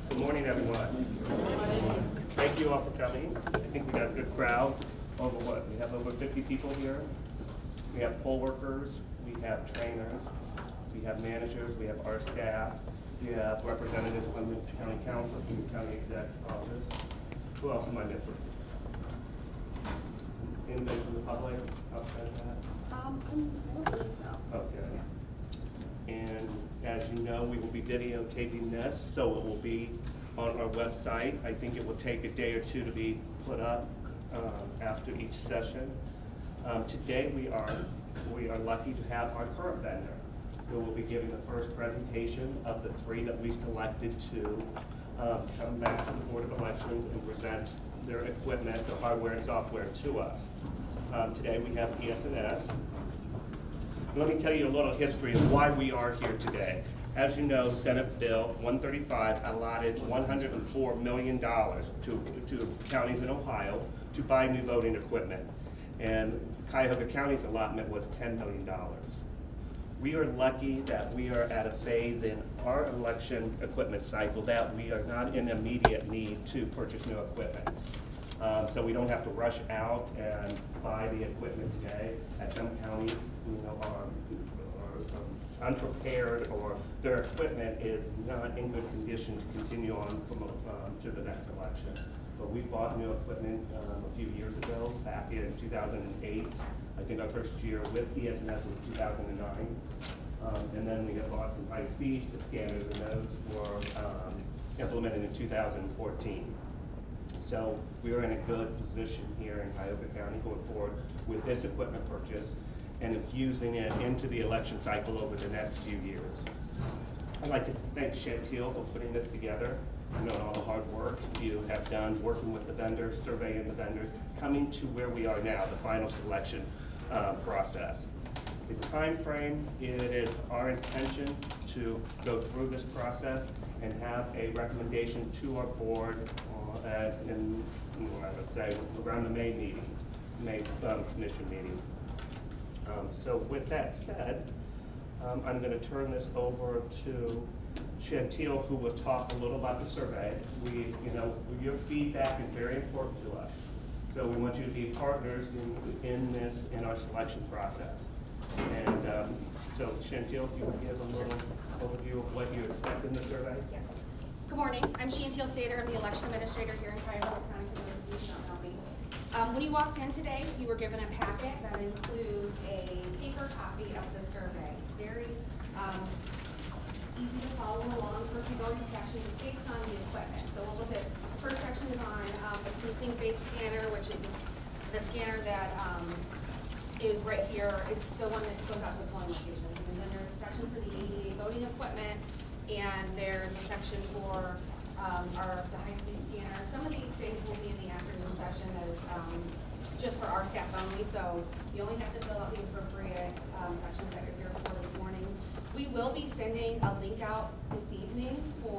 Good morning, everyone. Thank you all for coming. I think we got a good crowd. Over what? We have over 50 people here. We have poll workers, we have trainers, we have managers, we have our staff, we have representatives from the county council, from the county exec's office. Who else am I missing? Anybody from the public outside of that? I don't believe so. Okay. And as you know, we will be videotaping this, so it will be on our website. I think it will take a day or two to be put up after each session. Today we are lucky to have our current vendor, who will be giving the first presentation of the three that we selected to come back to the Board of Elections and present their equipment, their hardware and software to us. Today we have ES&S. Let me tell you a little history of why we are here today. As you know, Senate Bill 135 allotted $104 million to counties in Ohio to buy new voting equipment. And Cuyahoga County's allotment was $10 million. We are lucky that we are at a phase in our election equipment cycle that we are not in immediate need to purchase new equipment. So we don't have to rush out and buy the equipment today, as some counties, are unprepared, or their equipment is not in good condition to continue on from to the next election. But we bought new equipment a few years ago, back in 2008. I think our first year with ES&S was 2009. And then we have bought some high-speed scanners, and those were implemented in 2014. So we are in a good position here in Cuyahoga County going forward with this equipment purchase and infusing it into the election cycle over the next few years. I'd like to thank Chantil for putting this together. I know all the hard work you have done working with the vendors, surveying the vendors, coming to where we are now, the final selection process. The time frame, it is our intention to go through this process and have a recommendation to our board in, I would say, around the May commission meeting. So with that said, I'm going to turn this over to Chantil, who will talk a little about the survey. Your feedback is very important to us. So we want you to be partners in our selection process. And so Chantil, if you would give a little overview of what you expect in the survey. Yes. Good morning. I'm Chantil Sater. I'm the election administrator here in Cuyahoga County for those of you who don't know me. When you walked in today, you were given a packet that includes a paper copy of the survey. It's very easy to follow along. First, we go into sections based on the equipment. So we'll look at, the first section is on the precinct-based scanner, which is the scanner that is right here. It's the one that goes out to the polling locations. And then there's a section for the ADA voting equipment, and there's a section for the high-speed scanner. Some of these things will be in the afternoon session that is just for our staff only, so you only have to fill out the appropriate sections that you're here for this morning. We will be sending a link out this evening for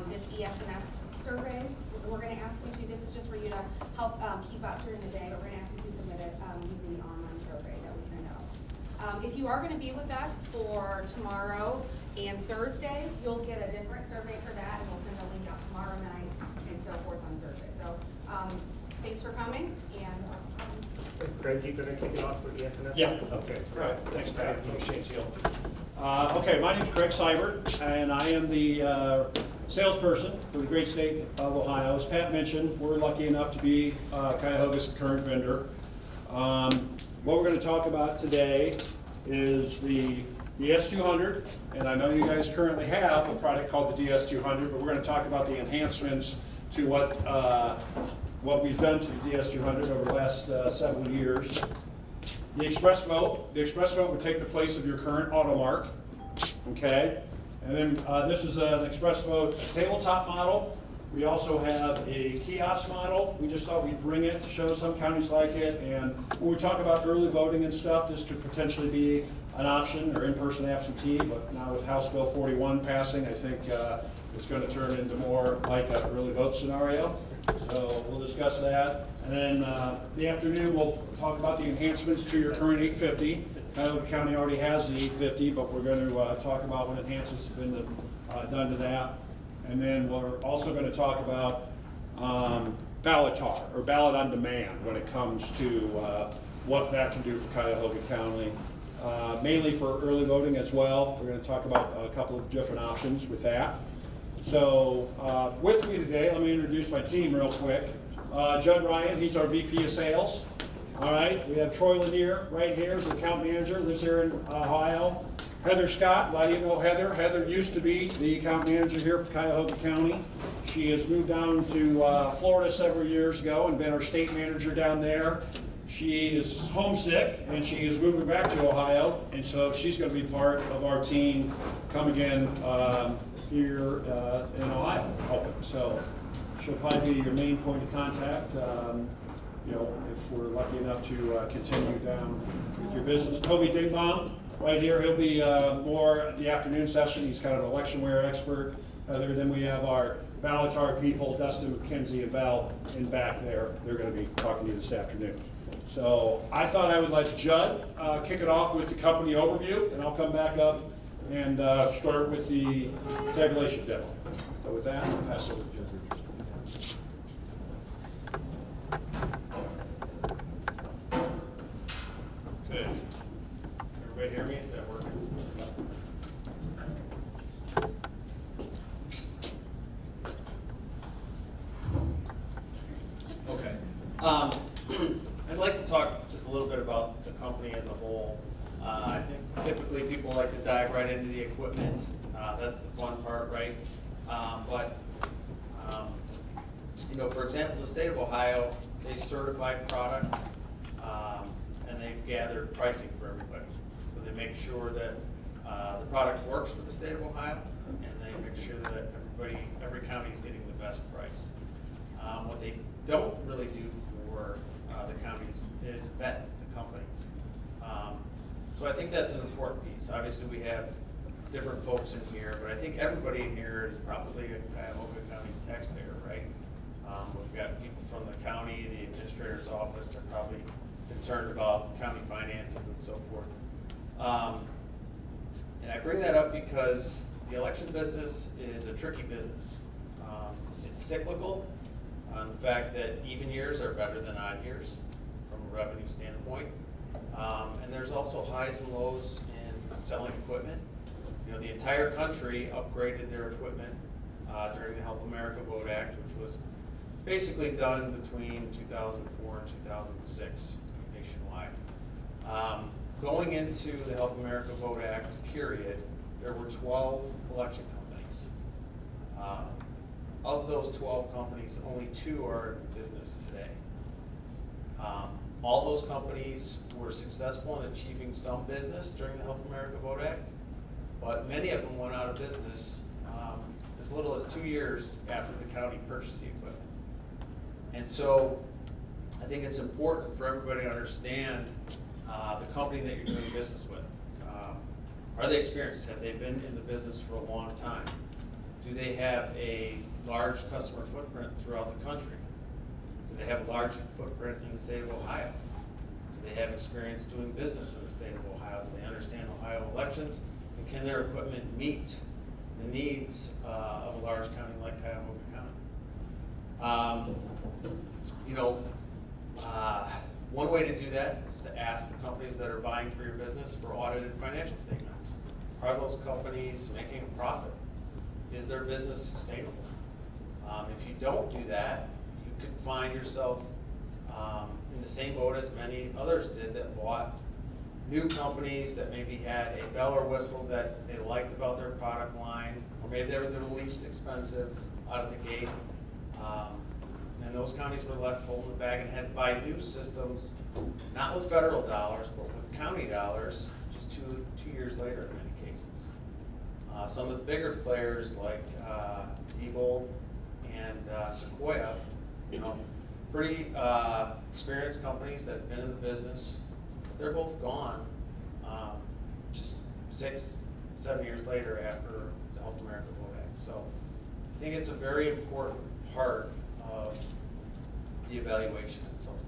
this ES&S survey. We're gonna ask you to, this is just for you to help keep up during the day, but we're gonna ask you to submit it using the online survey that we send out. If you are gonna be with us for tomorrow and Thursday, you'll get a different survey for that, and we'll send a link out tomorrow night and so forth on Thursday. So, thanks for coming, and Greg, you gonna kick it off for ESNS? Yeah. Okay. Right, thanks, Pat. Appreciate you. Okay, my name's Craig Seibert, and I am the salesperson for the great state of Ohio. As Pat mentioned, we're lucky enough to be Cuyahoga's current vendor. What we're going to talk about today is the DS200, and I know you guys currently have a product called the DS200, but we're going to talk about the enhancements to what we've done to the DS200 over the last several years. The Express Vote would take the place of your current AutoMark, okay? And then this is an Express Vote tabletop model. We also have a kiosk model. We just thought we'd bring it to show some counties like it. And when we talk about early voting and stuff, this could potentially be an option, or in-person absentee, but now with House Bill 41 passing, I think it's going to turn into more like an early vote scenario. So we'll discuss that. And then the afternoon, we'll talk about the enhancements to your current 850. Cuyahoga County already has the 850, but we're going to talk about what enhancements have been done to that. And then we're also going to talk about Ballotar, or ballot on demand, when it comes to what that can do for Cuyahoga County. Mainly for early voting as well. We're going to talk about a couple of different options with that. So with me today, let me introduce my team real quick. Judd Ryan, he's our VP of Sales. All right, we have Troy Lanier right here, as account manager, lives here in Ohio. Heather Scott, a lot of you know Heather. Heather used to be the account manager here for Cuyahoga County. She has moved down to Florida several years ago and been our state manager down there. She is homesick, and she is moving back to Ohio, and so she's going to be part of our team coming in here in Ohio, helping. So she'll probably be your main point of contact, you know, if we're lucky enough to continue down with your business. Toby Dingbaum, right here, he'll be more at the afternoon session. He's kind of an electionware expert. Then we have our Ballotar people, Dustin, McKenzie, and Val in back there. They're going to be talking to you this afternoon. So I thought I would let Judd kick it off with the company overview, and I'll come back up and start with the tabulation demo. So with that, I'll pass it over to Judd. Good. Everybody hear me? Is that working? Okay. I'd like to talk just a little bit about the company as a whole. I think typically people like to dive right into the equipment. That's the fun part, right? You know, for example, the state of Ohio, they certify product, and they've gathered pricing for everybody. So they make sure that the product works for the state of Ohio, and they make sure that every county is getting the best price. What they don't really do for the counties is vet the companies. So I think that's an important piece. Obviously, we have different folks in here, but I think everybody in here is probably a Cuyahoga County taxpayer, right? We've got people from the county, the administrator's office, they're probably concerned about county finances and so forth. And I bring that up because the election business is a tricky business. It's cyclical, on the fact that even years are better than odd years from a revenue standpoint. And there's also highs and lows in selling equipment. You know, the entire country upgraded their equipment during the Help America Vote Act, which was basically done between 2004 and 2006 nationwide. Going into the Help America Vote Act period, there were 12 election companies. Of those 12 companies, only 2 are in business today. All those companies were successful in achieving some business during the Help America Vote Act, but many of them went out of business as little as 2 years after the county purchased the equipment. And so I think it's important for everybody to understand the company that you're doing business with. Are they experienced? Have they been in the business for a long time? Do they have a large customer footprint throughout the country? Do they have a large footprint in the state of Ohio? Do they have experience doing business in the state of Ohio? Do they understand Ohio elections? And can their equipment meet the needs of a large county like Cuyahoga County? You know, one way to do that is to ask the companies that are buying for your business for audited financial statements. Are those companies making a profit? Is their business sustainable? If you don't do that, you could find yourself in the same boat as many others did that bought new companies that maybe had a bell or whistle that they liked about their product line, or maybe they were the least expensive out of the gate. And those counties were left holding the bag and had to buy new systems, not with federal dollars, but with county dollars, just two years later in many cases. Some of the bigger players like Diebold and Sequoia, you know, pretty experienced companies that have been in the business, they're both gone just 6-7 years later after the Help America Vote Act. So I think it's a very important part of the evaluation and something